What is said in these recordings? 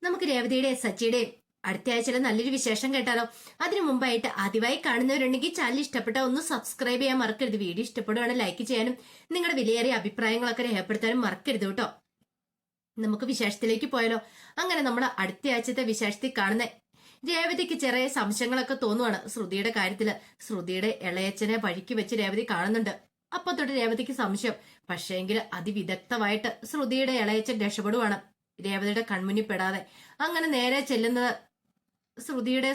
നമുക്ക് രേവതിയുടെ സച്ചിയുടെയും അടുത്ത ആഴ്ചയിലെ നല്ലൊരു വിശേഷം കേട്ടാലോ? അതിനു മുമ്പായിട്ട് ആദ്യമായി കാണുന്നവരുണ്ടെങ്കിൽ ചാനൽ ഇഷ്ടപ്പെട്ട ഒന്ന് സബ്സ്ക്രൈബ് ചെയ്യാൻ മറക്കരുത്. വീഡിയോ ഇഷ്ടപ്പെടുവാണെങ്കിൽ ലൈക്ക് ചെയ്യാനും നിങ്ങളുടെ വിലയേറിയ അഭിപ്രായങ്ങളൊക്കെ രേഖപ്പെടുത്താനും മറക്കരുത് കേട്ടോ. നമുക്ക് വിശേഷത്തിലേക്ക് പോയാലോ? അങ്ങനെ നമ്മൾ അടുത്ത ആഴ്ചത്തെ വിശേഷത്തിൽ കാണുന്ന രേവതിക്ക് ചെറിയ സംശയങ്ങളൊക്കെ തോന്നുവാണ് ശ്രുതിയുടെ കാര്യത്തില്. ശ്രുതിയുടെ ഇളയച്ചനെ വഴിക്ക് വെച്ച് രേവതി കാണുന്നുണ്ട്. അപ്പൊ തൊട്ട് രേവതിക്ക് സംശയം. പക്ഷേങ്കിൽ അതിവിദഗ്ധമായിട്ട് ശ്രുതിയുടെ ഇളയച്ചൻ രക്ഷപ്പെടുവാണ്, രേവതിയുടെ കൺമുന്നിൽ പെടാതെ. അങ്ങനെ നേരെ ചെല്ലുന്നത് ശ്രുതിയുടെ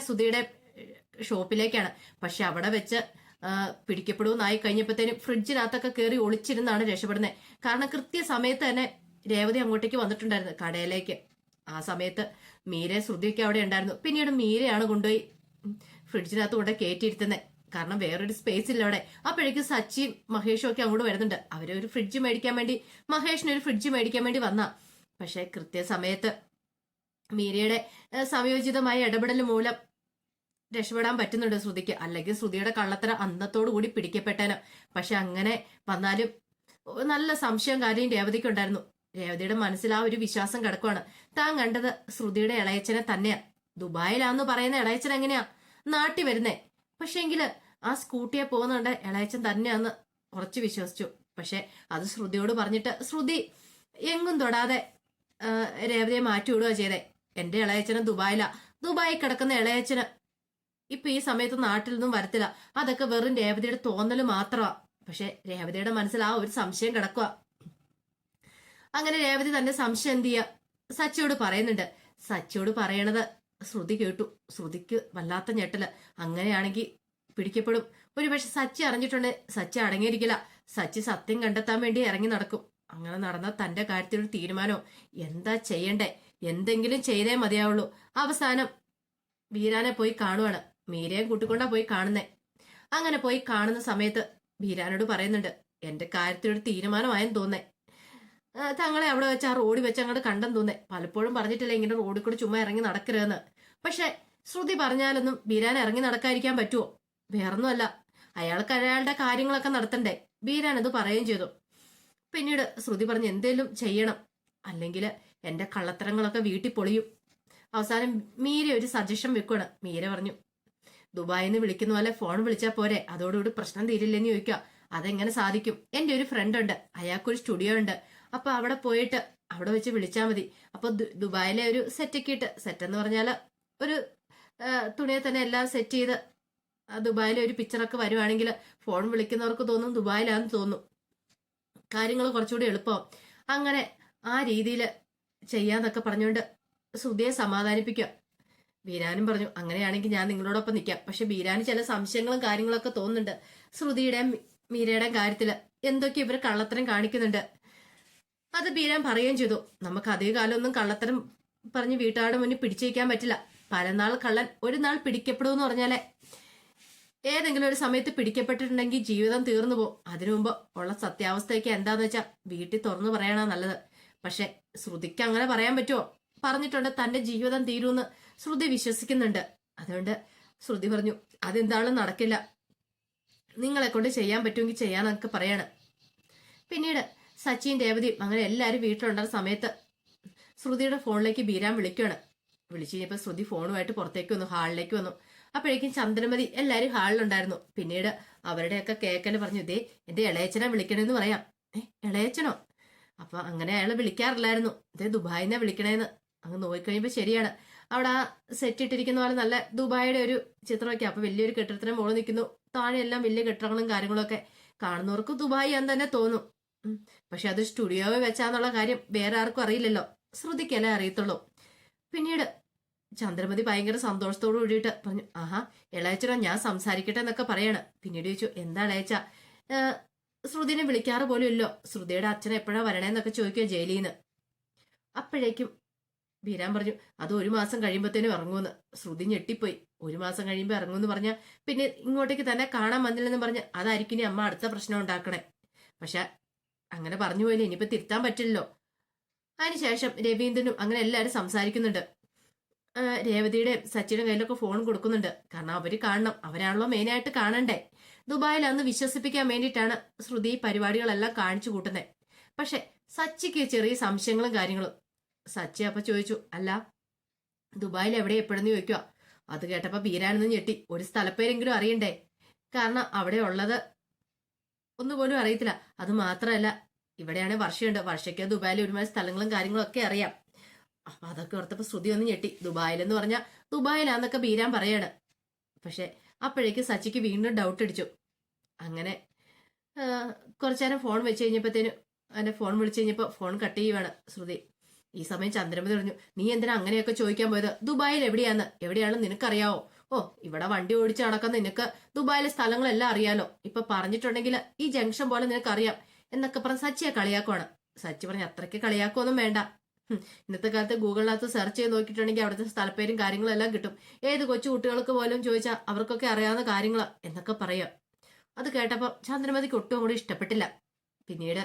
ഷോപ്പിലേക്കാണ്. പക്ഷെ അവിടെ വെച്ച് പിടിക്കപ്പെടുമെന്നായി കഴിഞ്ഞപ്പോഴത്തേനും ഫ്രിഡ്ജിനകത്തൊക്കെ കയറി ഒളിച്ചിരുന്നാണ് രക്ഷപ്പെടുന്നത്. കാരണം കൃത്യസമയത്ത് തന്നെ രേവതി അങ്ങോട്ടേക്ക് വന്നിട്ടുണ്ടായിരുന്നു കടയിലേക്ക്. ആ സമയത്ത് മീര ശ്രുതിയൊക്കെ അവിടെ ഉണ്ടായിരുന്നു. പിന്നീട് മീരയാണ് കൊണ്ടുപോയി ഫ്രിഡ്ജിനകത്ത് കൊണ്ട് കയറ്റിയിരുത്തുന്നത്. കാരണം വേറൊരു സ്പേസ് ഇല്ല അവിടെ. അപ്പോഴേക്കും സച്ചിയും മഹേഷും ഒക്കെ അങ്ങോട്ട് വരുന്നുണ്ട്. അവരൊരു ഫ്രിഡ്ജ് മേടിക്കാൻ വേണ്ടി, മഹേഷിനൊരു ഫ്രിഡ്ജ് മേടിക്കാൻ വേണ്ടി വന്ന. പക്ഷെ കൃത്യസമയത്ത് മീരയുടെ സംയോജിതമായ ഇടപെടൽ മൂലം രക്ഷപ്പെടാൻ പറ്റുന്നുണ്ട് ശ്രുതിക്ക്. അല്ലെങ്കിൽ ശ്രുതിയുടെ കള്ളത്തര അന്നത്തോടു കൂടി പിടിക്കപ്പെട്ടേന്. പക്ഷെ അങ്ങനെ വന്നാലും നല്ല സംശയം കാര്യം രേവതിക്ക് ഉണ്ടായിരുന്നു. രേവതിയുടെ മനസ്സിൽ ആ ഒരു വിശ്വാസം കിടക്കുവാണ്. താൻ കണ്ടത് ശ്രുതിയുടെ ഇളയച്ചനെ തന്നെയാ. ദുബായിലാന്ന് പറയുന്ന ഇളയച്ചൻ എങ്ങനെയാ നാട്ടി വരുന്നേ? പക്ഷെങ്കില് ആ സ്കൂട്ടിയെ പോകുന്നുണ്ട് ഇളയച്ചൻ തന്നെയാന്ന് ഉറച്ചു വിശ്വസിച്ചു. പക്ഷെ അത് ശ്രുതിയോട് പറഞ്ഞിട്ട് ശ്രുതി എങ്ങും തൊടാതെ രേവതിയെ മാറ്റി വിടുക ചെയ്തേ. എന്റെ ഇളയച്ചന് ദുബായിലാ. ദുബായി കിടക്കുന്ന ഇളയച്ചന് ഇപ്പൊ ഈ സമയത്ത് നാട്ടിൽ നിന്നും വരത്തില്ല. അതൊക്കെ വെറും രേവതിയുടെ തോന്നല് മാത്രമാ. പക്ഷെ രേവതിയുടെ മനസ്സിൽ ആ ഒരു സംശയം കിടക്കുക. അങ്ങനെ രേവതി തന്റെ സംശയം എന്ത് ചെയ്യാ സച്ചിയോട് പറയുന്നുണ്ട്. സച്ചിയോട് പറയണത് ശ്രുതി കേട്ടു. ശ്രുതിക്ക് വല്ലാത്ത ഞെട്ടല്. അങ്ങനെയാണെങ്കിൽ പിടിക്കപ്പെടും. ഒരുപക്ഷെ സച്ചി അറിഞ്ഞിട്ടുണ്ട്. സച്ചി അടങ്ങിയിരിക്കില്ല. സച്ചി സത്യം കണ്ടെത്താൻ വേണ്ടി ഇറങ്ങി നടക്കും. അങ്ങനെ നടന്ന തന്റെ കാര്യത്തിൽ ഒരു തീരുമാനവും. എന്താ ചെയ്യണ്ടേ? എന്തെങ്കിലും ചെയ്തേ മതിയാവുള്ളൂ. അവസാനം ബീരാനെ പോയി കാണുവാണ്. മീരയും കൂട്ടിക്കൊണ്ടാ പോയി കാണുന്നേ. അങ്ങനെ പോയി കാണുന്ന സമയത്ത് ബീരാനോട് പറയുന്നുണ്ട്, എന്റെ കാര്യത്തിലൊരു തീരുമാനമായെന്ന് തോന്നേ. തങ്ങളെ അവിടെ വെച്ച് ആ റോഡിൽ വെച്ച് അങ്ങോട്ട് കണ്ടെന്ന് തോന്നേ. പലപ്പോഴും പറഞ്ഞിട്ടില്ല ഇങ്ങനെ റോഡിൽ കൂടി ചുമ്മാ ഇറങ്ങി നടക്കരുതെന്ന്. പക്ഷെ ശ്രുതി പറഞ്ഞാലൊന്നും ബീരാൻ ഇറങ്ങി നടക്കാതിരിക്കാൻ പറ്റുമോ? വേറൊന്നുമല്ല, അയാൾക്ക് അയാളുടെ കാര്യങ്ങളൊക്കെ നടത്തണ്ടേ. ബീരാൻ അത് പറയുകയും ചെയ്തു. പിന്നീട് ശ്രുതി പറഞ്ഞു, എന്തേലും ചെയ്യണം, അല്ലെങ്കിൽ എന്റെ കള്ളത്തരങ്ങളൊക്കെ വീട്ടിൽ പൊളിയും. അവസാനം മീര ഒരു സജഷൻ വെക്കുവാണ്. മീര പറഞ്ഞു, ദുബായിൽ നിന്ന് വിളിക്കുന്ന പോലെ ഫോൺ വിളിച്ചാൽ പോരെ, അതോടുകൂടി പ്രശ്നം തീരില്ലെന്ന് ചോദിക്കുക. അതെങ്ങനെ സാധിക്കും? എന്റെ ഒരു ഫ്രണ്ട് ഉണ്ട്, അയാൾക്കൊരു സ്റ്റുഡിയോ ഉണ്ട്. അപ്പൊ അവിടെ പോയിട്ട് അവിടെ വെച്ച് വിളിച്ചാൽ മതി. അപ്പൊ ദുബായിലെ ഒരു സെറ്റൊക്കെ ഇട്ട്, സെറ്റ് എന്ന് പറഞ്ഞാൽ ഒരു തുണിയെ തന്നെ എല്ലാം സെറ്റ് ചെയ്ത് ദുബായിലെ ഒരു പിക്ചറൊക്കെ വരുവാണെങ്കിൽ ഫോൺ വിളിക്കുന്നവർക്ക് തോന്നും ദുബായിലാന്ന് തോന്നും. കാര്യങ്ങൾ കുറച്ചുകൂടി എളുപ്പമാവും. അങ്ങനെ ആ രീതിയിൽ ചെയ്യാന്നൊക്കെ പറഞ്ഞുകൊണ്ട് ശ്രുതിയെ സമാധാനിപ്പിക്കുക. ബീരാനും പറഞ്ഞു, അങ്ങനെയാണെങ്കിൽ ഞാൻ നിങ്ങളോടൊപ്പം നിൽക്കാം. പക്ഷെ ബീരാന് ചില സംശയങ്ങളും കാര്യങ്ങളൊക്കെ തോന്നുന്നുണ്ട്. ശ്രുതിയുടെയും മീരയുടെയും കാര്യത്തില് എന്തൊക്കെ ഇവർ കള്ളത്തരം കാണിക്കുന്നുണ്ട്. അത് ബീരാൻ പറയുകയും ചെയ്തു. നമുക്ക് അധിക കാലമൊന്നും കള്ളത്തരം പറഞ്ഞ് വീട്ടുകാരുടെ മുന്നിൽ പിടിച്ചേക്കാൻ പറ്റില്ല. പലനാൾ കള്ളൻ ഒരു നാൾ പിടിക്കപ്പെടുമെന്ന് പറഞ്ഞാലേ, ഏതെങ്കിലും ഒരു സമയത്ത് പിടിക്കപ്പെട്ടിട്ടുണ്ടെങ്കിൽ ജീവിതം തീർന്നു പോകും. അതിനു മുമ്പ് ഉള്ള സത്യാവസ്ഥയൊക്കെ എന്താന്ന് വെച്ചാൽ വീട്ടിൽ തുറന്നു പറയണ നല്ലത്. പക്ഷെ ശ്രുതിക്ക് അങ്ങനെ പറയാൻ പറ്റുമോ? പറഞ്ഞിട്ടുണ്ട് തന്റെ ജീവിതം തീരുമെന്ന് ശ്രുതി വിശ്വസിക്കുന്നുണ്ട്. അതുകൊണ്ട് ശ്രുതി പറഞ്ഞു, അതെന്താണെന്ന് നടക്കില്ല, നിങ്ങളെ കൊണ്ട് ചെയ്യാൻ പറ്റുമെങ്കിൽ ചെയ്യാന്നൊക്കെ പറയാണ്. പിന്നീട് സച്ചിൻ രേവതിയും അങ്ങനെ എല്ലാവരും വീട്ടിലുണ്ടായിരുന്ന സമയത്ത് ശ്രുതിയുടെ ഫോണിലേക്ക് ബീരാൻ വിളിക്കുകയാണ്. വിളിച്ചു കഴിഞ്ഞപ്പോൾ ശ്രുതി ഫോണുമായിട്ട് പുറത്തേക്ക് വന്നു, ഹാളിലേക്ക് വന്നു. അപ്പോഴേക്കും ചന്ദ്രമതി എല്ലാവരും ഹാളിലുണ്ടായിരുന്നു. പിന്നീട് അവരുടെയൊക്കെ കേക്കല് പറഞ്ഞു, ഇതേ എന്റെ ഇളയച്ചനെ വിളിക്കണമെന്ന് പറയാം. ഇളയച്ചനോ? അപ്പൊ അങ്ങനെ അയാളെ വിളിക്കാറില്ലായിരുന്നു, ഇതേ ദുബായിന്നാ വിളിക്കണേന്ന്. അങ്ങ് നോക്കിക്കഴിയുമ്പോ ശരിയാണ്, അവിടെ ആ സെറ്റ് ഇട്ടിരിക്കുന്ന പോലെ നല്ല ദുബായിയുടെ ഒരു ചിത്രമൊക്കെ. അപ്പൊ വലിയൊരു കെട്ടിടത്തിന് മുകളിൽ നിൽക്കുന്നു, താഴെയെല്ലാം വലിയ കെട്ടിടങ്ങളും കാര്യങ്ങളൊക്കെ. കാണുന്നവർക്ക് ദുബായി എന്ന് തന്നെ തോന്നും. പക്ഷെ അത് സ്റ്റുഡിയോയിൽ വെച്ചാന്നുള്ള കാര്യം വേറെ ആർക്കും അറിയില്ലല്ലോ, ശ്രുതിക്കല്ലേ അറിയത്തുള്ളൂ. പിന്നീട് ചന്ദ്രമതി ഭയങ്കര സന്തോഷത്തോടു കൂടിയിട്ട് പറഞ്ഞു, ആഹാ ഇളയച്ചനോ, ഞാൻ സംസാരിക്കട്ടെ എന്നൊക്കെ പറയാണ്. പിന്നീട് ചോദിച്ചു, എന്താ ഇളയച്ച, ശ്രുതിനെ വിളിക്കാറ് പോലും ഇല്ലോ, ശ്രുതിയുടെ അച്ഛൻ എപ്പോഴാ വരണേന്നൊക്കെ ചോദിക്കുക ജയിലിൽ നിന്ന്. അപ്പോഴേക്കും ബീരാൻ പറഞ്ഞു, അത് 1 മാസം കഴിയുമ്പോഴത്തേനും ഇറങ്ങുമെന്ന്. ശ്രുതി ഞെട്ടിപ്പോയി. 1 മാസം കഴിയുമ്പോൾ ഇറങ്ങുമെന്ന് പറഞ്ഞാൽ പിന്നെ ഇങ്ങോട്ടേക്ക് തന്നെ കാണാൻ വന്നില്ലെന്ന് പറഞ്ഞ് അതായിരിക്കും ഇനി അമ്മ അടുത്ത പ്രശ്നം ഉണ്ടാക്കണേ. പക്ഷെ അങ്ങനെ പറഞ്ഞു പോയില്ലേ, ഇനിയിപ്പോ തിരുത്താൻ പറ്റില്ലല്ലോ. അതിനുശേഷം രവീന്ദ്രനും അങ്ങനെ എല്ലാവരും സംസാരിക്കുന്നുണ്ട്. രേവതിയുടെ സച്ചിയുടെ കയ്യിലൊക്കെ ഫോൺ കൊടുക്കുന്നുണ്ട്. കാരണം അവര് കാണണം, അവരാണല്ലോ മെയിനായിട്ട് കാണണ്ടേ. ദുബായിൽ അന്ന് വിശ്വസിപ്പിക്കാൻ വേണ്ടിയിട്ടാണ് ശ്രുതി പരിപാടികളെല്ലാം കാണിച്ചു കൂട്ടുന്നത്. പക്ഷെ സച്ചിക്ക് ചെറിയ സംശയങ്ങളും കാര്യങ്ങളും. സച്ചി അപ്പൊ ചോദിച്ചു, അല്ല ദുബായിൽ എവിടെ എപ്പോഴെന്ന് ചോദിക്കുക. അത് കേട്ടപ്പോ ബീരാനൊന്നും ഞെട്ടി. ഒരു സ്ഥലപ്പേരെങ്കിലും അറിയണ്ടേ, കാരണം അവിടെ ഉള്ളത് ഒന്നുപോലും അറിയത്തില്ല. അത് മാത്രമല്ല, ഇവിടെയാണ് വർഷയുണ്ട്, വർഷയ്ക്ക് ദുബായിൽ ഒരുമാതിരി സ്ഥലങ്ങളും കാര്യങ്ങളും ഒക്കെ അറിയാം. അപ്പൊ അതൊക്കെ ഓർത്തപ്പോ ശ്രുതി ഒന്ന് ഞെട്ടി. ദുബായിലെന്ന് പറഞ്ഞാൽ ദുബായിലാന്നൊക്കെ ബീരാൻ പറയാണ്. പക്ഷെ അപ്പോഴേക്ക് സച്ചിക്ക് വീണ്ടും ഡൗട്ട് അടിച്ചു. അങ്ങനെ കുറച്ചു നേരം ഫോൺ വെച്ച് കഴിഞ്ഞപ്പോഴത്തേനും അവന്റെ ഫോൺ വിളിച്ചു കഴിഞ്ഞപ്പോ ഫോൺ കട്ട് ചെയ്യുവാണ് ശ്രുതി. ഈ സമയം ചന്ദ്രമതി പറഞ്ഞു, നീ എന്തിനാ അങ്ങനെയൊക്കെ ചോദിക്കാൻ പോയത്? ദുബായിൽ എവിടെയാണെന്ന് നിനക്കറിയാവോ? ഓ, ഇവിടെ വണ്ടി ഓടിച്ച് നടക്കുന്ന നിനക്ക് ദുബായിലെ സ്ഥലങ്ങളെല്ലാം അറിയാലോ. ഇപ്പൊ പറഞ്ഞിട്ടുണ്ടെങ്കിൽ ഈ ജംഗ്ഷൻ പോലെ നിനക്കറിയാം എന്നൊക്കെ പറഞ്ഞ് സച്ചിയെ കളിയാക്കുവാണ്. സച്ചി പറഞ്ഞു, അത്രയ്ക്ക് കളിയാക്കുമൊന്നും വേണ്ട. ഇന്നത്തെ കാലത്ത് ഗൂഗിളിനകത്ത് സെർച്ച് ചെയ്ത് നോക്കിയിട്ടുണ്ടെങ്കിൽ അവിടുത്തെ സ്ഥലപ്പേരും കാര്യങ്ങളും എല്ലാം കിട്ടും. ഏത് കൊച്ചു കുട്ടികൾക്ക് പോലും ചോദിച്ചാൽ അവർക്കൊക്കെ അറിയാവുന്ന കാര്യങ്ങളാ എന്നൊക്കെ പറയാം. അത് കേട്ടപ്പോൾ ചന്ദ്രമതിക്ക് ഒട്ടും കൂടി ഇഷ്ടപ്പെട്ടില്ല. പിന്നീട്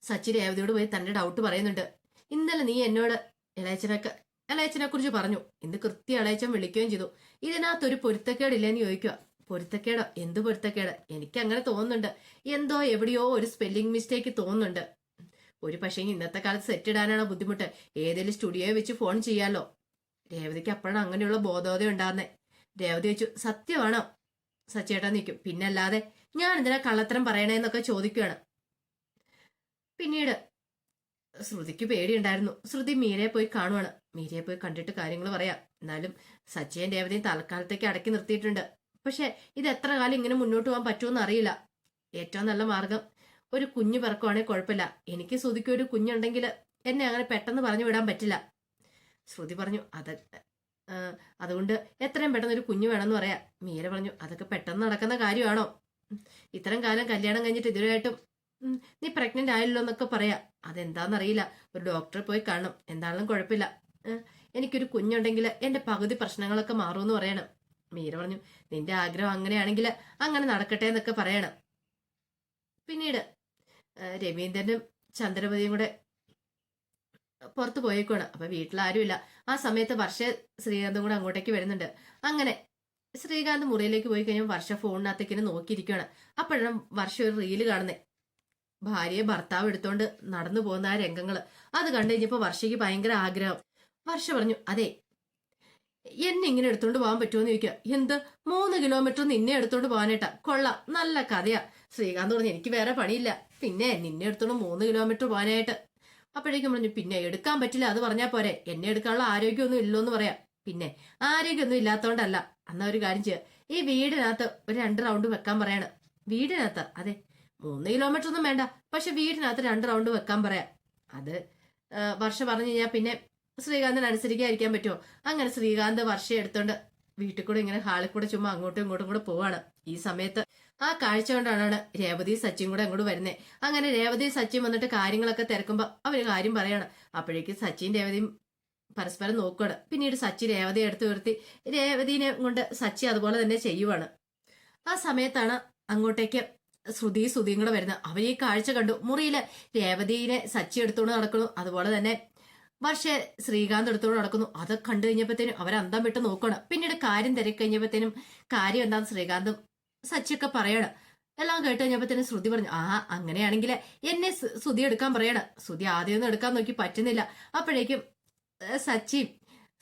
സച്ചി രേവതിയോട് പോയി തന്റെ ഡൗട്ട് പറയുന്നുണ്ട്. ഇന്നലെ നീ എന്നോട് ഇളയച്ചനെ കുറിച്ച് പറഞ്ഞു. ഇന്ന് കൃത്യം ഇളയച്ചൻ വിളിക്കുകയും ചെയ്തു. ഇതിനകത്തൊരു പൊരുത്തക്കേടില്ലെന്ന് ചോദിക്കുക. പൊരുത്തക്കേടോ? എന്ത് പൊരുത്തക്കേട്? എനിക്ക് അങ്ങനെ തോന്നുന്നുണ്ട്. എന്തോ എവിടെയോ ഒരു സ്പെല്ലിംഗ് മിസ്റ്റേക്ക് തോന്നുന്നുണ്ട്. ഒരു പക്ഷേ ഇന്നത്തെ കാലത്ത് സെറ്റ് ഇടാനാണോ ബുദ്ധിമുട്ട്? ഏതെങ്കിലും സ്റ്റുഡിയോയിൽ വെച്ച് ഫോൺ ചെയ്യാലോ. രേവതിക്ക് അപ്പോഴാണ് അങ്ങനെയുള്ള ബോധോദയം ഉണ്ടാകുന്നേ. രേവതി വെച്ചു, സത്യമാണോ? സച്ചേട്ടാ നിൽക്കും. പിന്നല്ലാതെ ഞാൻ എന്തിനാ കള്ളത്തരം പറയണേന്നൊക്കെ ചോദിക്കുകയാണ്. പിന്നീട് ശ്രുതിക്ക് പേടിയുണ്ടായിരുന്നു. ശ്രുതി മീരയെ പോയി കാണുവാണ്. മീരയെ പോയി കണ്ടിട്ട് കാര്യങ്ങൾ പറയാം. എന്നാലും സച്ചിയും രേവതിയും തൽക്കാലത്തേക്ക് അടക്കി നിർത്തിയിട്ടുണ്ട്. പക്ഷെ ഇത് എത്ര കാലം ഇങ്ങനെ മുന്നോട്ട് പോകാൻ പറ്റുമെന്ന് അറിയില്ല. ഏറ്റവും നല്ല മാർഗം ഒരു കുഞ്ഞ് പിറക്കുവാണെങ്കിൽ കുഴപ്പമില്ല. എനിക്ക് ശ്രുതിക്ക് ഒരു കുഞ്ഞുണ്ടെങ്കിൽ എന്നെ അങ്ങനെ പെട്ടെന്ന് പറഞ്ഞു വിടാൻ പറ്റില്ല. ശ്രുതി പറഞ്ഞു, അതുകൊണ്ട് എത്രയും പെട്ടെന്ന് ഒരു കുഞ്ഞു വേണമെന്ന് പറയാം. മീര പറഞ്ഞു, അതൊക്കെ പെട്ടെന്ന് നടക്കുന്ന കാര്യമാണോ? ഇത്രയും കാലം കല്യാണം കഴിഞ്ഞിട്ട് ഇതുവരെയായിട്ടും നീ പ്രഗ്നന്റ് ആയല്ലോ എന്നൊക്കെ പറയാം. അതെന്താണെന്നറിയില്ല. ഒരു ഡോക്ടറെ പോയി കാണണം. എന്താണെങ്കിലും കുഴപ്പമില്ല. എനിക്കൊരു കുഞ്ഞുണ്ടെങ്കിൽ എന്റെ പകുതി പ്രശ്നങ്ങളൊക്കെ മാറുമെന്ന് പറയണം. മീര പറഞ്ഞു, നിന്റെ ആഗ്രഹം അങ്ങനെയാണെങ്കിൽ അങ്ങനെ നടക്കട്ടെ എന്നൊക്കെ പറയണം. പിന്നീട് രവീന്ദ്രനും ചന്ദ്രമതിയും കൂടെ പുറത്ത് പോയേക്കാണ്. അപ്പൊ വീട്ടിലാരുമില്ല. ആ സമയത്ത് വർഷ ശ്രീകാന്തും കൂടെ അങ്ങോട്ടേക്ക് വരുന്നുണ്ട്. അങ്ങനെ ശ്രീകാന്ത് മുറിയിലേക്ക് പോയി കഴിഞ്ഞാൽ വർഷ ഫോണിനകത്തേക്ക് നോക്കിയിരിക്കുകയാണ്. അപ്പോഴാണ് വർഷ ഒരു റീല് കാണുന്നേ. ഭാര്യയെ ഭർത്താവ് എടുത്തോണ്ട് നടന്നു പോകുന്ന ആ രംഗങ്ങള്. അത് കണ്ടു കഴിഞ്ഞപ്പോ വർഷയ്ക്ക് ഭയങ്കര ആഗ്രഹം. വർഷ പറഞ്ഞു, അതെ, എന്നെ ഇങ്ങനെ എടുത്തോണ്ട് പോകാൻ പറ്റുമോന്ന് ചോദിക്കുക. എന്ത് 3 കിലോമീറ്റർ നിന്നെ എടുത്തോണ്ട് പോകാനായിട്ടാ? കൊള്ളാം, നല്ല കഥയാ. ശ്രീകാന്ത് പറഞ്ഞു, എനിക്ക് വേറെ പണിയില്ല, പിന്നെ നിന്നെ എടുത്തോണ്ട് 3 കിലോമീറ്റർ പോകാനായിട്ട്. അപ്പോഴേക്കും പറഞ്ഞു, പിന്നെ എടുക്കാൻ പറ്റില്ല, അത് പറഞ്ഞാൽ പോരെ, എന്നെ എടുക്കാനുള്ള ആരോഗ്യമൊന്നും ഇല്ലോന്ന് പറയാം. പിന്നെ ആരോഗ്യമൊന്നും ഇല്ലാത്തോണ്ടല്ല. എന്നാ ഒരു കാര്യം ചെയ്യുക, ഈ വീടിനകത്ത് ഒരു 2 റൗണ്ട് വെക്കാൻ പറയണം. വീടിനകത്ത്? അതെ, 3 കിലോമീറ്റർ ഒന്നും വേണ്ട, പക്ഷെ വീടിനകത്ത് 2 റൗണ്ട് വെക്കാൻ പറയാം. അത് വർഷ പറഞ്ഞു കഴിഞ്ഞാൽ പിന്നെ ശ്രീകാന്തിന് അനുസരിക്കാതിരിക്കാൻ പറ്റുമോ? അങ്ങനെ ശ്രീകാന്ത് വർഷയെ എടുത്തോണ്ട് വീട്ടിൽ കൂടെ ഇങ്ങനെ ഹാളിൽ കൂടെ ചുമ്മാ അങ്ങോട്ടും ഇങ്ങോട്ടും കൂടെ പോവാണ്. ഈ സമയത്ത് ആ കാഴ്ച കൊണ്ടാണ് രേവതി സച്ചിയും കൂടെ അങ്ങോട്ട് വരുന്നത്. അങ്ങനെ രേവതി സച്ചിയും വന്നിട്ട് കാര്യങ്ങളൊക്കെ തിരക്കുമ്പോ അവര് കാര്യം പറയാണ്. അപ്പോഴേക്ക് സച്ചിയും രേവതിയും പരസ്പരം നോക്കുകയാണ്. പിന്നീട് സച്ചി രേവതിയെ എടുത്തു നിർത്തി രേവതിനെ കൊണ്ട് സച്ചി അതുപോലെ തന്നെ ചെയ്യുവാണ്. ആ സമയത്താണ് അങ്ങോട്ടേക്ക് ശ്രുതിയും കൂടെ വരുന്നത്. അവർ ഈ കാഴ്ച കണ്ടു. മുറിയില് രേവതിനെ സച്ചി എടുത്തോണ്ട് നടക്കുന്നു, അതുപോലെ തന്നെ പക്ഷേ ശ്രീകാന്ത് എടുത്തോണ്ട് നടക്കുന്നു. അത് കണ്ടു കഴിഞ്ഞപ്പോഴത്തേനും അവരന്തം വിട്ട് നോക്കണം. പിന്നീട് കാര്യം തിരക്കി കഴിഞ്ഞപ്പോഴത്തേനും കാര്യം എന്താന്ന് ശ്രീകാന്തും സച്ചിയൊക്കെ പറയണം. എല്ലാം കേട്ട് കഴിഞ്ഞപ്പോഴത്തേനും ശ്രുതി പറഞ്ഞു, അങ്ങനെയാണെങ്കിൽ എന്നെ ശ്രുതി എടുക്കാൻ പറയണം. ശ്രുതി ആദ്യമൊന്നും എടുക്കാൻ നോക്കി പറ്റുന്നില്ല. അപ്പോഴേക്കും സച്ചിയും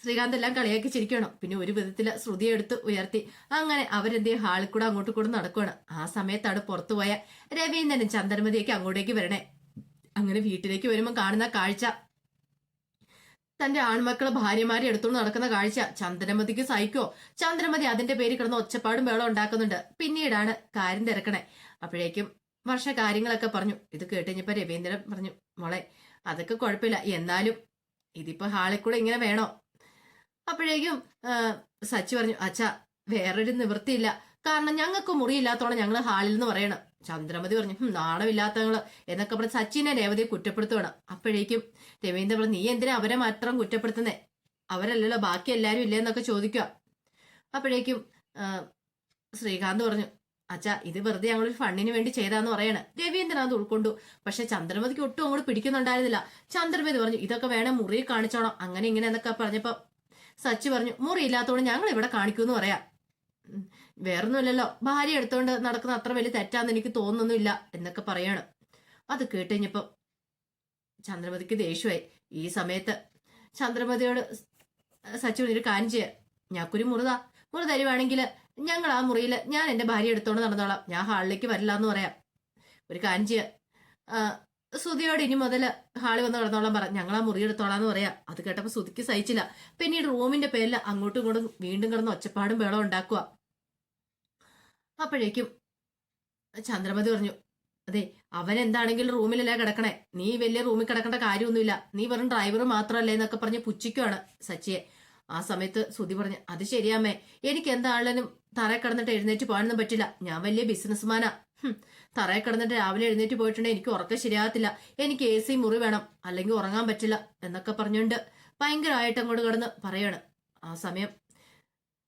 ശ്രീകാന്ത് എല്ലാം കളിയാക്കി ചിരിക്കണം. പിന്നെ ഒരു വിധത്തില് ശ്രുതിയെ എടുത്ത് ഉയർത്തി. അങ്ങനെ അവരെന്തേ ഹാളിൽ കൂടെ അങ്ങോട്ടും കൂടെ നടക്കുകയാണ്. ആ സമയത്താണ് പുറത്തുപോയ രവീന്ദ്രനും ചന്ദ്രമതിയൊക്കെ അങ്ങോട്ടേക്ക് വരണേ. അങ്ങനെ വീട്ടിലേക്ക് വരുമ്പോൾ കാണുന്ന കാഴ്ച തന്റെ ആൺമക്കളെ ഭാര്യമാരെ എടുത്തോണ്ട് നടക്കുന്ന കാഴ്ച ചന്ദ്രമതിക്ക് സഹിക്കോ? ചന്ദ്രമതി അതിന്റെ പേര് കിടന്ന് ഒച്ചപ്പാടും ബഹളം ഉണ്ടാക്കുന്നുണ്ട്. പിന്നീടാണ് കാര്യം തിരക്കണേ. അപ്പോഴേക്കും വർഷ കാര്യങ്ങളൊക്കെ പറഞ്ഞു. ഇത് കേട്ടുകഴിഞ്ഞപ്പോ രവീന്ദ്രൻ പറഞ്ഞു, മോളെ അതൊക്കെ കുഴപ്പമില്ല, എന്നാലും ഇതിപ്പോ ഹാളിൽ കൂടെ ഇങ്ങനെ വേണോ? അപ്പോഴേക്കും സച്ചി പറഞ്ഞു, അച്ഛാ വേറൊരു നിവൃത്തിയില്ല, കാരണം ഞങ്ങൾക്ക് മുറിയില്ലാത്തോളം ഞങ്ങൾ ഹാളിൽ നിന്ന് പറയണം. ചന്ദ്രമതി പറഞ്ഞു, നാണമില്ലാത്തങ്ങള് എന്നൊക്കെ പറഞ്ഞ് സച്ചിനെ രേവതിയെ കുറ്റപ്പെടുത്തുവാണ്. അപ്പോഴേക്കും രവീന്ദ്രൻ പറഞ്ഞു, നീ എന്തിനാ അവരെ മാത്രം കുറ്റപ്പെടുത്തുന്നേ? അവരല്ലല്ലോ ബാക്കി എല്ലാരും ഇല്ലേ എന്നൊക്കെ ചോദിക്കുക. അപ്പോഴേക്കും ശ്രീകാന്ത് പറഞ്ഞു, അച്ഛാ ഇത് വെറുതെ ഞങ്ങളൊരു ഫണ്ടിന് വേണ്ടി ചെയ്താന്ന് പറയാണ്. രവീന്ദ്രൻ അത് ഉൾക്കൊണ്ടു. പക്ഷെ ചന്ദ്രമതിക്ക് ഒട്ടും അങ്ങോട്ട് പിടിക്കുന്നുണ്ടായിരുന്നില്ല. ചന്ദ്രമതി പറഞ്ഞു, ഇതൊക്കെ വേണം മുറിയിൽ കാണിച്ചോണം, അങ്ങനെ ഇങ്ങനെ എന്നൊക്കെ പറഞ്ഞപ്പോ സച്ചി പറഞ്ഞു, മുറി ഇല്ലാത്തോണ്ട് ഞങ്ങൾ ഇവിടെ കാണിക്കൂന്ന് പറയാം. വേറൊന്നുമില്ലല്ലോ, ഭാര്യ എടുത്തോണ്ട് നടക്കുന്ന അത്ര വലിയ തെറ്റാന്ന് എനിക്ക് തോന്നുന്നില്ല എന്നൊക്കെ പറയാണ്. അത് കേട്ടുകഴിഞ്ഞപ്പോ ചന്ദ്രമതിക്ക് ദേഷ്യമായി. ഈ സമയത്ത് ചന്ദ്രമതിയോട് സച്ചി പറഞ്ഞൊരു കാര്യം ചെയ്യാം, ഞങ്ങൾക്കൊരു മുറി തരുവാണെങ്കിൽ ഞങ്ങൾ ആ മുറിയിൽ ഞാൻ എൻ്റെ ഭാര്യ എടുത്തോണ്ട് നടന്നോളാം, ഞാൻ ഹാളിലേക്ക് വരില്ല എന്ന് പറയാം. ഒരു കാര്യം ചെയ്യാം, സുധിയോട് ഇനി മുതൽ ഹാളിൽ വന്ന് കിടന്നോളാം പറ, ഞങ്ങൾ ആ മുറി എടുത്തോളാന്ന് പറയാം. അത് കേട്ടപ്പോൾ സുധിക്ക് സഹിച്ചില്ല. പിന്നീട് റൂമിന്റെ പേരിൽ അങ്ങോട്ടും ഇങ്ങോട്ടും വീണ്ടും കിടന്ന് ഒച്ചപ്പാടും ബഹളം ഉണ്ടാക്കുക. അപ്പോഴേക്കും ചന്ദ്രമതി പറഞ്ഞു, അതെ അവൻ എന്താണെങ്കിലും റൂമിലല്ലേ കിടക്കണേ, നീ വലിയ റൂമിൽ കിടക്കേണ്ട കാര്യമൊന്നുമില്ല, നീ വെറും ഡ്രൈവർ മാത്രമല്ലേ എന്നൊക്കെ പറഞ്ഞ് പുച്ഛിക്കുവാണ് സച്ചിയെ. ആ സമയത്ത് സുധി പറഞ്ഞു, അത് ശരിയാമ്മേ, എനിക്ക് എന്താണെങ്കിലും തറയിൽ കിടന്നിട്ട് എഴുന്നേറ്റ് പോകാനൊന്നും പറ്റില്ല, ഞാൻ വലിയ ബിസിനസ്മാനാ. തറയിൽ കിടന്നിട്ട് രാവിലെ എഴുന്നേറ്റ് പോയിട്ടുണ്ടെങ്കിൽ എനിക്ക് ഉറക്കം ശരിയാകത്തില്ല, എനിക്ക് AC മുറി വേണം, അല്ലെങ്കിൽ ഉറങ്ങാൻ പറ്റില്ല എന്നൊക്കെ പറഞ്ഞുകൊണ്ട് ഭയങ്കരമായിട്ട് അങ്ങോട്ട് കിടന്ന് പറയാണ്. ആ സമയം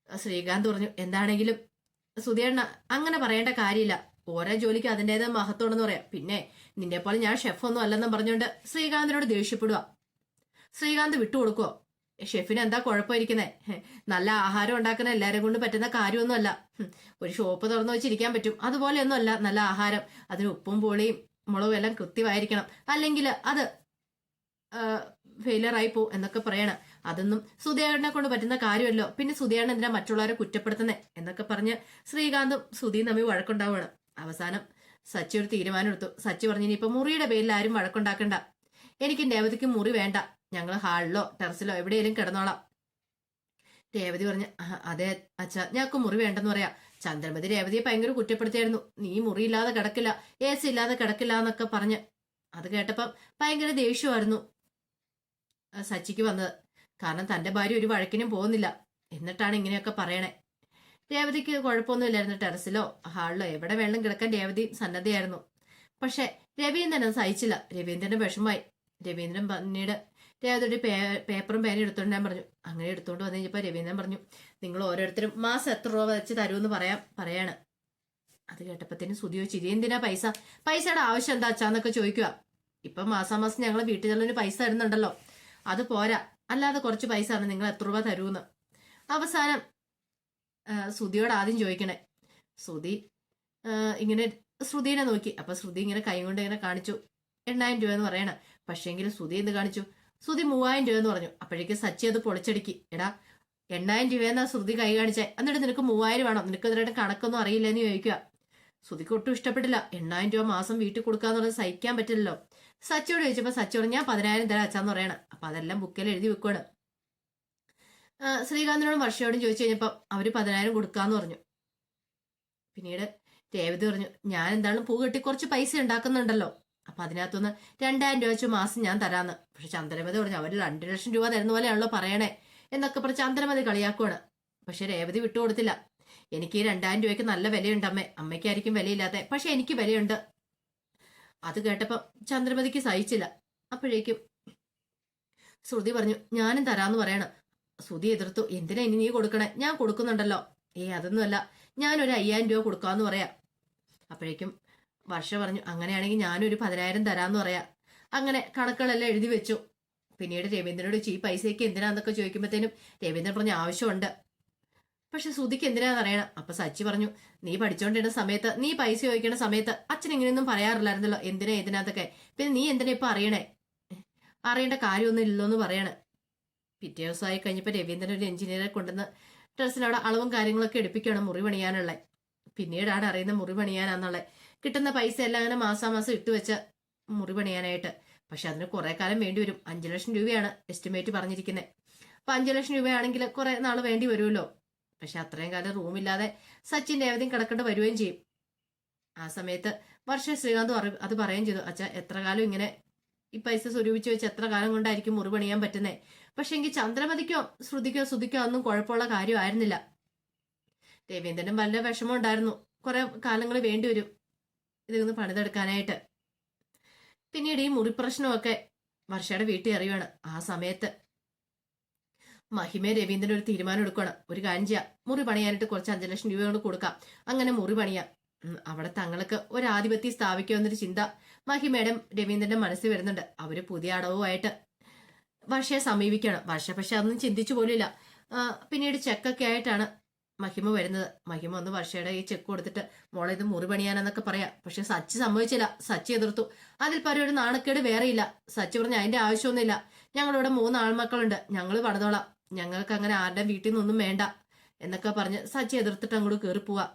ശ്രീകാന്ത് പറഞ്ഞു, എന്താണെങ്കിലും സുധിയണ്ണ അങ്ങനെ പറയേണ്ട കാര്യമില്ല, ഓരോ ജോലിക്ക് അതിൻ്റെതായ മഹത്വമാണെന്ന് പറയാം. പിന്നെ നിന്നെ പോലെ ഞാൻ ഷെഫൊന്നും അല്ലെന്നും പറഞ്ഞുകൊണ്ട് ശ്രീകാന്തിനോട് ദേഷ്യപ്പെടുക. ശ്രീകാന്ത് വിട്ടുകൊടുക്കുവോ? ഷെഫിന് എന്താ കുഴപ്പമിരിക്കുന്നേ? നല്ല ആഹാരം ഉണ്ടാക്കുന്ന എല്ലാവരും കൊണ്ട് പറ്റുന്ന കാര്യമൊന്നുമല്ല. ഒരു ഷോപ്പ് തുറന്നു വെച്ചിരിക്കാൻ പറ്റും, അതുപോലെയൊന്നും അല്ല നല്ല ആഹാരം. അതിന് ഉപ്പും പുളിയും മുളകും എല്ലാം കൃത്യമായിരിക്കണം, അല്ലെങ്കിൽ അത് ഫെയിലിയർ ആയി പോവും എന്നൊക്കെ പറയണം. അതൊന്നും സുധിയേട്ടനെ കൊണ്ട് പറ്റുന്ന കാര്യമല്ലോ, പിന്നെ സുധിയേട്ടൻ എന്തിനാ മറ്റുള്ളവരെ കുറ്റപ്പെടുത്തുന്നേ എന്നൊക്കെ പറഞ്ഞ് ശ്രീകാന്തും സുധിയും തമ്മിൽ വഴക്കുണ്ടാവുകയാണ്. അവസാനം സച്ചി ഒരു തീരുമാനം എടുത്തു. സച്ചി പറഞ്ഞു, ഇനിയിപ്പോ മുറിയുടെ പേരിൽ ആരും വഴക്കുണ്ടാക്കണ്ട, എനിക്ക് രേവതിക്ക് മുറി വേണ്ട, ഞങ്ങൾ ഹാളിലോ ടെറസിലോ എവിടെയെങ്കിലും കിടന്നോളാം. രേവതി പറഞ്ഞു, അതെ അച്ഛാ, ഞങ്ങൾക്ക് മുറി വേണ്ടെന്ന് പറയാം. ചന്ദ്രമതി രേവതിയെ ഭയങ്കര കുറ്റപ്പെടുത്തിയായിരുന്നു, നീ മുറിയില്ലാതെ കിടക്കില്ല, AC ഇല്ലാതെ കിടക്കില്ല എന്നൊക്കെ പറഞ്ഞ്. അത് കേട്ടപ്പം ഭയങ്കര ദേഷ്യമായിരുന്നു സച്ചിക്ക് വന്നത്. കാരണം തന്റെ ഭാര്യ ഒരു വഴക്കിനും പോകുന്നില്ല, എന്നിട്ടാണ് ഇങ്ങനെയൊക്കെ പറയണേ. രേവതിക്ക് കുഴപ്പമൊന്നുമില്ലായിരുന്നു, ടെറസിലോ ഹാളിലോ എവിടെ വേണം കിടക്കാൻ രേവതി സന്നദ്ധയായിരുന്നു. പക്ഷെ രവീന്ദ്രൻ അത് സഹിച്ചില്ല. രവീന്ദ്രന് വിഷമായി. രവീന്ദ്രൻ പിന്നീട് രേവതിയുടെ പേപ്പറും പേനും എടുത്തോണ്ട് ഞാൻ പറഞ്ഞു. അങ്ങനെ എടുത്തോണ്ട് വന്നു കഴിഞ്ഞപ്പോൾ രവീന്ദ്രൻ പറഞ്ഞു, നിങ്ങൾ ഓരോരുത്തരും മാസം എത്ര രൂപ വെച്ച് തരുമെന്ന് പറയാണ്. അത് കേട്ടപ്പത്തേനും സുധി ചോദിച്ചു, ഇനി എന്തിനാ പൈസയുടെ ആവശ്യം എന്താ അച്ഛാന്നൊക്കെ ചോദിക്കുക. ഇപ്പം മാസാമാസം ഞങ്ങൾ വീട്ടിൽ ചെല്ലുന്ന പൈസ തരുന്നുണ്ടല്ലോ, അത് പോരാ, അല്ലാതെ കുറച്ച് പൈസ ആണ്, നിങ്ങൾ എത്ര രൂപ തരൂന്ന്. അവസാനം ശ്രുതിയോട് ആദ്യം ചോദിക്കണേ. ശ്രുതി ഇങ്ങനെ ശ്രുതിനെ നോക്കി. അപ്പൊ ശ്രുതി ഇങ്ങനെ കൈ കൊണ്ട് ഇങ്ങനെ കാണിച്ചു 8000 രൂപ എന്ന് പറയണ. പക്ഷേങ്കിൽ ശ്രുതി എന്ത് കാണിച്ചു? ശ്രുതി 3000 രൂപ എന്ന് പറഞ്ഞു. അപ്പോഴേക്കും സച്ചി അത് പൊളിച്ചടുക്കി. എടാ 8000 രൂപയെന്നാ ശ്രുതി കൈ കാണിച്ചേ, എന്നിട്ട് നിനക്ക് 3000 വേണം, നിനക്ക് ഇതിനായിട്ട് കണക്കൊന്നും അറിയില്ല എന്ന് ചോദിക്കുക. ശ്രുതിക്ക് ഒട്ടും ഇഷ്ടപ്പെട്ടില്ല. 8000 രൂപ മാസം വീട്ടിൽ കൊടുക്കാന്ന് പറഞ്ഞാൽ സഹിക്കാൻ പറ്റില്ലല്ലോ. സച്ചിയോട് ചോദിച്ചപ്പോ സച്ചി പറഞ്ഞു, ഞാൻ 10000 തരാം അച്ഛാന്ന് പറയണം. അപ്പൊ അതെല്ലാം ബുക്കിൽ എഴുതി വെക്കുവാണ്. ശ്രീകാന്തിനോടും വർഷയോടും ചോദിച്ചു കഴിഞ്ഞപ്പോ അവര് 10000 കൊടുക്കാന്ന് പറഞ്ഞു. പിന്നീട് രേവതി പറഞ്ഞു, ഞാൻ എന്തായാലും പൂ കെട്ടി കുറച്ച് പൈസ ഉണ്ടാക്കുന്നുണ്ടല്ലോ, അപ്പൊ അതിനകത്തുനിന്ന് 2000 രൂപ വെച്ച് മാസം ഞാൻ തരാന്ന്. പക്ഷെ ചന്ദ്രമതി പറഞ്ഞു, അവര് 2 ലക്ഷം രൂപ തരുന്ന പോലെയാണല്ലോ പറയണേ എന്നൊക്കെ പറഞ്ഞ് ചന്ദ്രമതി കളിയാക്കുവാണ്. പക്ഷെ രേവതി വിട്ടുകൊടുത്തില്ല. എനിക്ക് ഈ 2000 രൂപയ്ക്ക് നല്ല വിലയുണ്ട് അമ്മേ, അമ്മയ്ക്കായിരിക്കും വിലയില്ലാത്ത, പക്ഷെ എനിക്ക് വിലയുണ്ട്. അത് കേട്ടപ്പം ചന്ദ്രമതിക്ക് സഹിച്ചില്ല. അപ്പോഴേക്കും ശ്രുതി പറഞ്ഞു, ഞാനും തരാന്ന് പറയണം. ശ്രുതി എതിർത്തു. എന്തിനാ ഇനി നീ കൊടുക്കണേ? ഞാൻ കൊടുക്കുന്നുണ്ടല്ലോ. അതൊന്നുമല്ല, ഞാനൊരു 5000 രൂപ കൊടുക്കാന്ന് പറയാം. അപ്പോഴേക്കും വർഷ പറഞ്ഞു, അങ്ങനെയാണെങ്കിൽ ഞാനൊരു 10000 തരാന്ന് പറയാം. അങ്ങനെ കണക്കുകളെല്ലാം എഴുതി വെച്ചു. പിന്നീട് രവീന്ദ്രനോട് ഈ പൈസയ്ക്ക് എന്തിനാന്നൊക്കെ ചോദിക്കുമ്പോഴത്തേനും രവീന്ദ്രൻ പറഞ്ഞ ആവശ്യമുണ്ട്, പക്ഷെ ശ്രുതിക്ക് എന്തിനാന്ന് അറിയണം. അപ്പൊ സച്ചി പറഞ്ഞു, നീ പഠിച്ചോണ്ടിരുന്ന സമയത്ത്, നീ പൈസ ചോദിക്കുന്ന സമയത്ത് അച്ഛൻ ഇങ്ങനെയൊന്നും പറയാറില്ലായിരുന്നല്ലോ, എന്തിനാ ഇതിനകത്തൊക്കെ, പിന്നെ നീ എന്തിനാ ഇപ്പൊ അറിയണേ? അറിയേണ്ട കാര്യമൊന്നും ഇല്ലെന്ന് പറയാണ്. പിറ്റേ ദിവസമായി കഴിഞ്ഞപ്പോൾ രവീന്ദ്രൻ ഒരു എഞ്ചിനീയറെ കൊണ്ടുവന്ന് ടെറസിലവിടെ അളവും കാര്യങ്ങളൊക്കെ എടുപ്പിക്കുകയാണ് മുറി പണിയാനുള്ള. പിന്നീടാണ് അറിയുന്ന മുറി പണിയാനാന്നുള്ളത്. കിട്ടുന്ന പൈസ എല്ലാം അങ്ങനെ മാസാമാസം ഇട്ടുവെച്ച് മുറി പണിയാനായിട്ട്. പക്ഷെ അതിന് കുറെ കാലം വേണ്ടി വരും. 5 ലക്ഷം രൂപയാണ് എസ്റ്റിമേറ്റ് പറഞ്ഞിരിക്കുന്നത്. അപ്പൊ 5 ലക്ഷം രൂപയാണെങ്കിൽ കുറെ നാൾ വേണ്ടി വരുമല്ലോ. പക്ഷെ അത്രയും കാലം റൂമില്ലാതെ സച്ചിൻ രേവതിയും കിടക്കേണ്ടി വരികയും ചെയ്യും. ആ സമയത്ത് വർഷ ശ്രീകാന്ത് അത് പറയുകയും ചെയ്തു, അച്ഛാ എത്ര കാലം ഇങ്ങനെ ഈ പൈസ സ്വരൂപിച്ച് വെച്ച് എത്ര കാലം കൊണ്ടായിരിക്കും മുറി പണിയാൻ പറ്റുന്നേ? പക്ഷെ എങ്കിൽ ചന്ദ്രമതിക്കോ ശ്രുതിക്കോ ഒന്നും കുഴപ്പമുള്ള കാര്യമായിരുന്നില്ല. രവീന്ദ്രനും വല്ല വിഷമം ഉണ്ടായിരുന്നു. കുറെ കാലങ്ങൾ വേണ്ടി വരും ഇതിന്ന് പണിതെടുക്കാനായിട്ട്. പിന്നീട് ഈ മുറി പ്രശ്നമൊക്കെ വർഷയുടെ വീട്ടിൽ അറിയുവാണ്. ആ സമയത്ത് മഹിമയെ രവീന്ദ്രൻ ഒരു തീരുമാനം എടുക്കുകയാണ്. ഒരു കാര്യം ചെയ്യാം, മുറി പണിയാനായിട്ട് കുറച്ച് 5 ലക്ഷം രൂപ കൊണ്ട് കൊടുക്കാം, അങ്ങനെ മുറി പണിയാം. അവിടെ തങ്ങൾക്ക് ഒരു ആധിപത്യം സ്ഥാപിക്കാമെന്നൊരു ചിന്ത മഹിമയുടെ രവീന്ദ്രന്റെ മനസ്സിൽ വരുന്നുണ്ട്. അവര് പുതിയ അടവുമായിട്ട് വർഷയെ സമീപിക്കണം. വർഷ പക്ഷെ അതൊന്നും ചിന്തിച്ചു പോലില്ല. പിന്നീട് ചെക്കൊക്കെ ആയിട്ടാണ് മഹിമ വരുന്നത്. മഹിമ ഒന്ന് വർഷയുടെ ഈ ചെക്ക് കൊടുത്തിട്ട്, മോളെ ഇത് മുറി പണിയാനെന്നൊക്കെ പറയാം. പക്ഷെ സച്ചി സമ്മതിച്ചില്ല. സച്ചി എതിർത്തു. അതിൽ പരം ഒരു നാണക്കേട് വേറെയില്ല. സച്ചി പറഞ്ഞു, അതിന്റെ ആവശ്യമൊന്നുമില്ല, ഞങ്ങളിവിടെ 3 ആൺമക്കളുണ്ട്, ഞങ്ങൾ പണിതോളാം, ഞങ്ങൾക്ക് അങ്ങനെ ആരുടെ വീട്ടിൽ നിന്നൊന്നും വേണ്ട എന്നൊക്കെ പറഞ്ഞ് സച്ചി എതിർത്തിട്ട് അങ്ങോട്ട് കയറി പോവാ.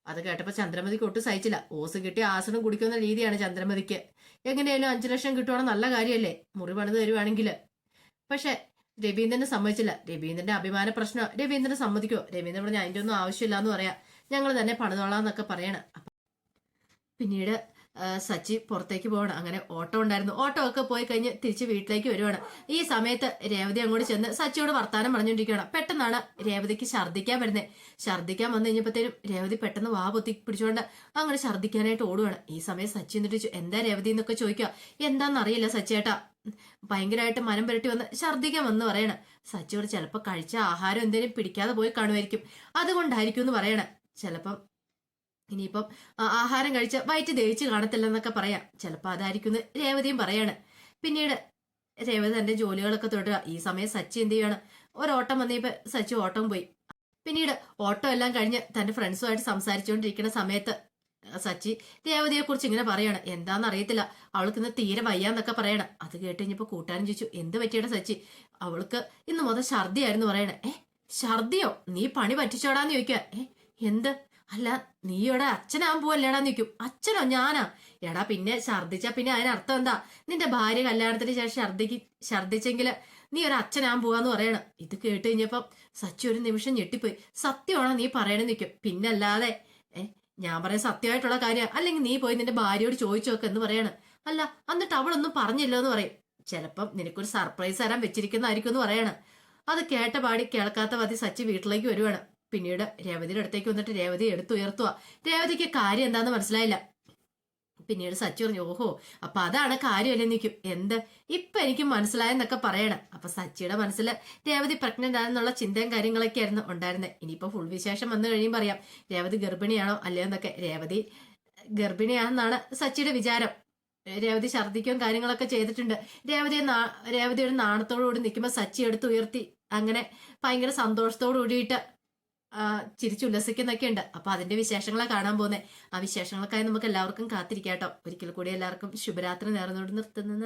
അത് കേട്ടപ്പോ ചന്ദ്രമതിക്ക് ഒട്ടും സഹിച്ചില്ല. ഓസ് കിട്ടി ആസനം കുടിക്കുന്ന രീതിയാണ് ചന്ദ്രമതിക്ക്. എങ്ങനെയായാലും 5 ലക്ഷം കിട്ടുവാണോ നല്ല കാര്യമല്ലേ, മുറി പണിത് തരുവാണെങ്കിൽ. പക്ഷെ രവീന്ദ്രനെ സമ്മതിച്ചില്ല. രവീന്ദ്രന്റെ അഭിമാന പ്രശ്നം. രവീന്ദ്രൻ സമ്മതിക്കോ? രവീന്ദ്രൻ പറഞ്ഞ അതിന്റെ ഒന്നും ആവശ്യമില്ല എന്ന് പറയാ. ഞങ്ങൾ തന്നെ പണിതോളാന്നൊക്കെ പറയണം. പിന്നീട് സച്ചി പുറത്തേക്ക് പോകണം. അങ്ങനെ ഓട്ടോ ഉണ്ടായിരുന്നു. ഓട്ടോ ഒക്കെ പോയി കഴിഞ്ഞ് തിരിച്ച് വീട്ടിലേക്ക് വരുവാണ്. ഈ സമയത്ത് രേവതി അങ്ങോട്ട് ചെന്ന് സച്ചിയോട് വർത്താനം പറഞ്ഞുകൊണ്ടിരിക്കുകയാണ്. പെട്ടെന്നാണ് രേവതിക്ക് ഛർദ്ദിക്കാൻ വരുന്നത്. ഛർദ്ദിക്കാൻ വന്നു കഴിഞ്ഞപ്പോഴത്തേനും രേവതി പെട്ടെന്ന് വാ പൊത്തി പിടിച്ചുകൊണ്ട് അങ്ങനെ ഛർദ്ദിക്കാനായിട്ട് ഓടുവാണ്. ഈ സമയം സച്ചി എന്നിട്ട് എന്താ രേവതി എന്നൊക്കെ ചോദിക്കുക. എന്താണെന്നറിയില്ല സച്ചിയേട്ടാ, ഭയങ്കരമായിട്ട് മനം പുരട്ടി വന്ന് ഛർദ്ദിക്കാൻ വന്ന് പറയണം. സച്ചിയോട് ചിലപ്പോൾ കഴിച്ച ആഹാരം എന്തെങ്കിലും പിടിക്കാതെ പോയി കാണുമായിരിക്കും, അതുകൊണ്ടായിരിക്കും എന്ന് പറയണം. ചിലപ്പം ഇനിയിപ്പം ആഹാരം കഴിച്ച വയറ്റ് ദഹിച്ച് കാണത്തില്ലെന്നൊക്കെ പറയാം. ചിലപ്പോൾ അതായിരിക്കും രേവതിയും പറയാണ്. പിന്നീട് രേവതി തന്റെ ജോലികളൊക്കെ തുടരുക. ഈ സമയം സച്ചി എന്ത് ചെയ്യാണ്, ഒരോട്ടം വന്നപ്പോ സച്ചി ഓട്ടം പോയി. പിന്നീട് ഓട്ടം എല്ലാം കഴിഞ്ഞ് തന്റെ ഫ്രണ്ട്സുമായിട്ട് സംസാരിച്ചുകൊണ്ടിരിക്കുന്ന സമയത്ത് സച്ചി രേവതിയെ കുറിച്ച് ഇങ്ങനെ പറയാണ്. എന്താന്ന് അറിയത്തില്ല, അവൾക്ക് ഇന്ന് തീരെ വയ്യാന്നൊക്കെ പറയണം. അത് കേട്ട് കഴിഞ്ഞപ്പോ കൂട്ടുകാരൻ ചോദിച്ചു, എന്ത് പറ്റിയുടെ സച്ചി? അവൾക്ക് ഇന്ന് മുതൽ ഛർദിയായിരുന്നു പറയണേ. ഛർദിയോ? നീ പണി പറ്റിച്ചോടാന്ന് ചോദിക്കുക. എന്ത്? അല്ല, നീയോടെ അച്ഛനാകാൻ പോവല്ലേടാന്ന് ചോദിക്കും. അച്ഛനോ? ഞാനാ? എടാ പിന്നെ ഛർദിച്ചാ പിന്നെ അതിനർത്ഥം എന്താ? നിന്റെ ഭാര്യ കല്യാണത്തിന് ശേഷം ഛർദിച്ചെങ്കില് നീ ഒരു അച്ഛനാകാൻ പോവാന്ന് പറയണം. ഇത് കേട്ട് കഴിഞ്ഞപ്പം സച്ചി ഒരു നിമിഷം ഞെട്ടിപ്പോയി. സത്യമാണോ നീ പറയണെന്ന് നിൽക്കും. പിന്നല്ലാതെ ഞാൻ പറയാൻ സത്യമായിട്ടുള്ള കാര്യം, അല്ലെങ്കിൽ നീ പോയി നിന്റെ ഭാര്യയോട് ചോദിച്ചു നോക്ക് എന്ന് പറയാണ്. അല്ല, എന്നിട്ട് അവളൊന്നും പറഞ്ഞില്ലോ എന്ന് പറയും. ചിലപ്പം നിനക്കൊരു സർപ്രൈസ് തരാൻ വെച്ചിരിക്കുന്നതായിരിക്കും എന്ന് പറയാണ്. അത് കേട്ട പാടി കേൾക്കാത്ത മതി സച്ചി വീട്ടിലേക്ക് വരുവാണ്. പിന്നീട് രേവതിയുടെ അടുത്തേക്ക് വന്നിട്ട് രേവതി എടുത്തുയർത്തുക. രേവതിക്ക് കാര്യം എന്താന്ന് മനസ്സിലായില്ല. പിന്നീട് സച്ചി പറഞ്ഞു, ഓഹോ അപ്പൊ അതാണ് കാര്യമല്ലേ നിൽക്കും. എന്ത്? ഇപ്പൊ എനിക്ക് മനസ്സിലായെന്നൊക്കെ പറയണം. അപ്പൊ സച്ചിയുടെ മനസ്സിൽ രേവതി പ്രഗ്നന്റ് ആണെന്നുള്ള ചിന്തയും കാര്യങ്ങളൊക്കെ ആയിരുന്നു ഉണ്ടായിരുന്നത്. ഇനിയിപ്പോ ഫുൾ വിശേഷം വന്നു കഴിയുമ്പോൾ പറയാം രേവതി ഗർഭിണിയാണോ അല്ലയോ എന്നൊക്കെ. രേവതി ഗർഭിണിയാണെന്നാണ് സച്ചിയുടെ വിചാരം. രേവതി ഛർദ്ദിക്കുകയും കാര്യങ്ങളൊക്കെ ചെയ്തിട്ടുണ്ട്. രേവതിയുടെ നാണത്തോടുകൂടി നിൽക്കുമ്പോൾ സച്ചി എടുത്ത് ഉയർത്തി അങ്ങനെ ഭയങ്കര സന്തോഷത്തോടു കൂടിയിട്ട് ചിരിച്ചുല്ലസിക്കുന്നൊക്കെ ഉണ്ട്. അപ്പൊ അതിന്റെ വിശേഷങ്ങളെ കാണാൻ പോകുന്നത്. ആ വിശേഷങ്ങൾക്കായി നമുക്ക് എല്ലാവർക്കും കാത്തിരിക്കാട്ടോ. ഒരിക്കൽ കൂടി എല്ലാവർക്കും ശുഭരാത്രി നേർന്നുകൊണ്ട് നിർത്തുന്നത്.